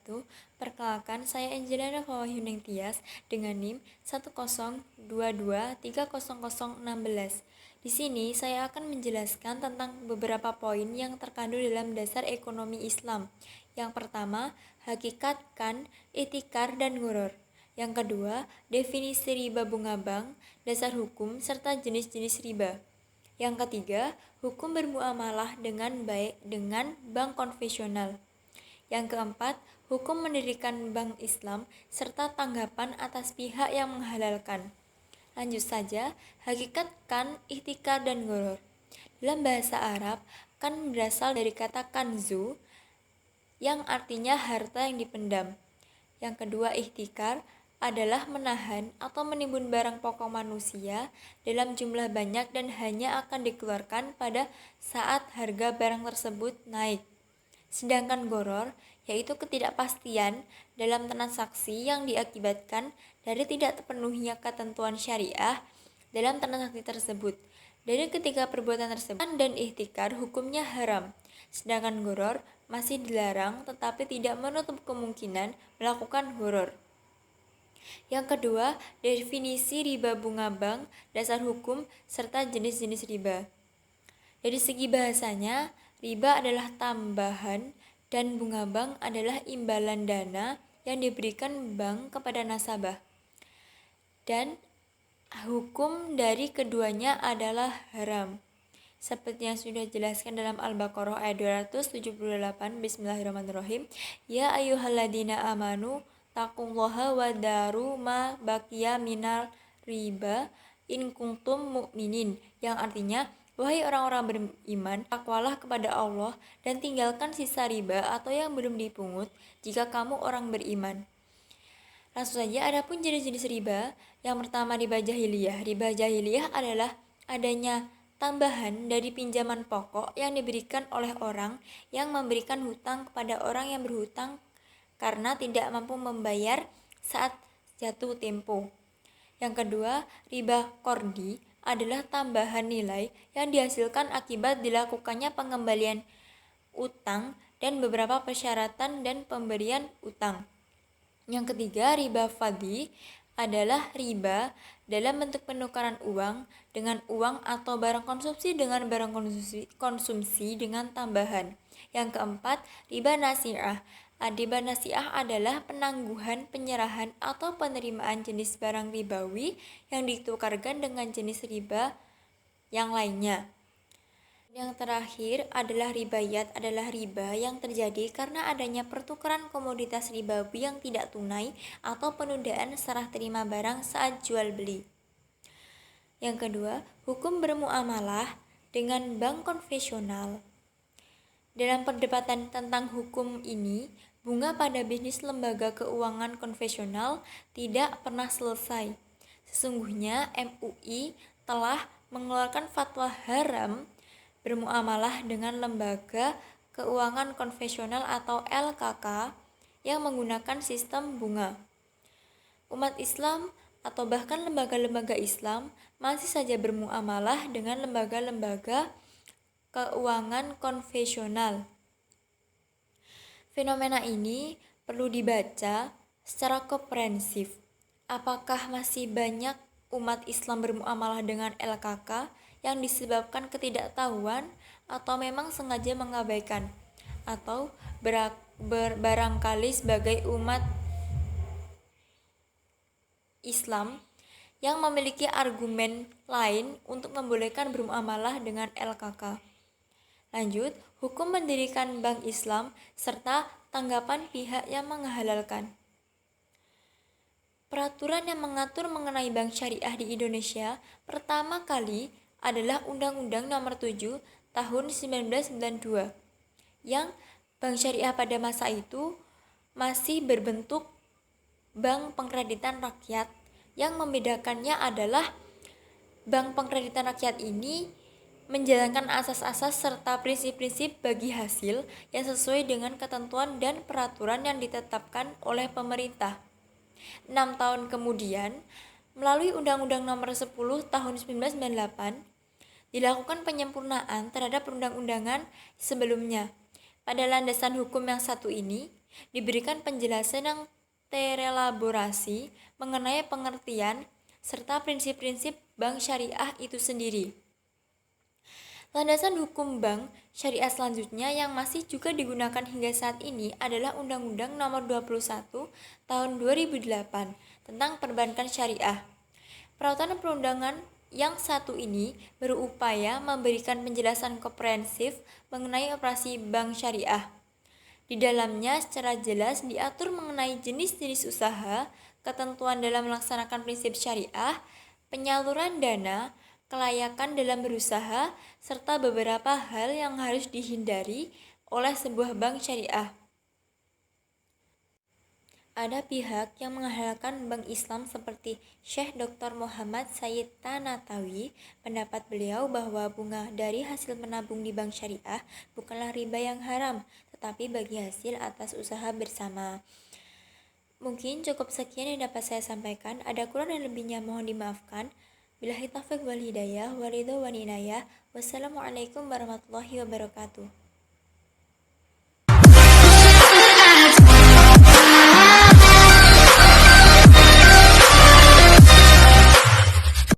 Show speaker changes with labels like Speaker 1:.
Speaker 1: wabarakatuh. Perkenalkan, saya Angelina Fawahyuning Tias dengan NIM 102230016. Di sini saya akan menjelaskan tentang beberapa poin yang terkandung dalam dasar ekonomi Islam. Yang pertama, hakikat, kan, itikar, dan ghuror. Yang kedua, definisi riba bunga bank, dasar hukum, serta jenis-jenis riba. Yang ketiga, hukum bermuamalah dengan baik dengan bank konvensional. Yang keempat, hukum mendirikan bank Islam serta tanggapan atas pihak yang menghalalkan. Lanjut saja, hakikat, kan, ihtikar, dan ghuror. Dalam bahasa Arab, kan berasal dari kata kanzu yang artinya harta yang dipendam. Yang kedua, ihtikar adalah menahan atau menimbun barang pokok manusia dalam jumlah banyak dan hanya akan dikeluarkan pada saat harga barang tersebut naik. Sedangkan ghoror yaitu ketidakpastian dalam transaksi yang diakibatkan dari tidak terpenuhinya ketentuan syariah dalam transaksi tersebut. Dari ketiga perbuatan tersebut, dan ihtikar hukumnya haram, sedangkan ghoror masih dilarang tetapi tidak menutup kemungkinan melakukan ghoror. Yang kedua, definisi riba bunga bank, dasar hukum, serta jenis-jenis riba. Dari segi bahasanya, riba adalah tambahan dan bunga bank adalah imbalan dana yang diberikan bank kepada nasabah. Dan hukum dari keduanya adalah haram. Seperti yang sudah dijelaskan dalam Al-Baqarah ayat 278, Bismillahirrahmanirrahim. Ya ayyuhalladzina amanu taqullaha wa daru ma baqiya minal riba in kuntum mu'minin, yang artinya, wahai orang-orang beriman, takwalah kepada Allah dan tinggalkan sisa riba atau yang belum dipungut jika kamu orang beriman. Langsung saja, adapun jenis-jenis riba. Yang pertama, riba jahiliyah. Riba jahiliyah adalah adanya tambahan dari pinjaman pokok yang diberikan oleh orang yang memberikan hutang kepada orang yang berhutang karena tidak mampu membayar saat jatuh tempo. Yang kedua, riba kordi adalah tambahan nilai yang dihasilkan akibat dilakukannya pengembalian utang dan beberapa persyaratan dan pemberian utang. Yang ketiga, riba fadhi adalah riba dalam bentuk penukaran uang dengan uang atau barang konsumsi dengan barang konsumsi dengan tambahan. Yang keempat, riba nasi'ah. Riba nasi'ah adalah penangguhan, penyerahan, atau penerimaan jenis barang ribawi yang ditukarkan dengan jenis riba yang lainnya. Yang terakhir adalah ribayat, adalah riba yang terjadi karena adanya pertukaran komoditas ribawi yang tidak tunai atau penundaan serah terima barang saat jual beli. Yang kedua, hukum bermuamalah dengan bank konvensional. Dalam perdebatan tentang hukum ini, bunga pada bisnis lembaga keuangan konvensional tidak pernah selesai. Sesungguhnya MUI telah mengeluarkan fatwa haram bermuamalah dengan lembaga keuangan konvensional atau LKK yang menggunakan sistem bunga. Umat Islam atau bahkan lembaga-lembaga Islam masih saja bermuamalah dengan lembaga-lembaga keuangan konvensional. Fenomena ini perlu dibaca secara komprehensif. Apakah masih banyak umat Islam bermuamalah dengan LKK yang disebabkan ketidaktahuan atau memang sengaja mengabaikan, atau barangkali sebagai umat Islam yang memiliki argumen lain untuk membolehkan bermuamalah dengan LKK. Lanjut, hukum mendirikan bank Islam serta tanggapan pihak yang menghalalkan. Peraturan yang mengatur mengenai bank syariah di Indonesia pertama kali adalah Undang-Undang Nomor 7 Tahun 1992, yang bank syariah pada masa itu masih berbentuk bank pengkreditan rakyat. Yang membedakannya adalah bank pengkreditan rakyat ini menjalankan asas-asas serta prinsip-prinsip bagi hasil yang sesuai dengan ketentuan dan peraturan yang ditetapkan oleh pemerintah. 6 tahun kemudian, melalui Undang-Undang Nomor 10 Tahun 1998, dilakukan penyempurnaan terhadap perundang-undangan sebelumnya. Pada landasan hukum yang satu ini, diberikan penjelasan yang terelaborasi mengenai pengertian serta prinsip-prinsip bank syariah itu sendiri. Landasan hukum bank syariah selanjutnya yang masih juga digunakan hingga saat ini adalah Undang-Undang Nomor 21 Tahun 2008 tentang Perbankan Syariah. Peraturan perundangan yang satu ini berupaya memberikan penjelasan komprehensif mengenai operasi bank syariah. Di dalamnya secara jelas diatur mengenai jenis-jenis usaha, ketentuan dalam melaksanakan prinsip syariah, penyaluran dana, kelayakan dalam berusaha, serta beberapa hal yang harus dihindari oleh sebuah bank syariah. Ada pihak yang menghalalkan bank Islam seperti Syekh Dr. Muhammad Sayyid Tanatawi. Pendapat beliau bahwa bunga dari hasil menabung di bank syariah bukanlah riba yang haram, tetapi bagi hasil atas usaha bersama. Mungkin cukup sekian yang dapat saya sampaikan. Ada kurang dan lebihnya mohon dimaafkan. Billahi taufiq wal hidayah, waridho wa ninayah. Wassalamualaikum warahmatullahi wabarakatuh.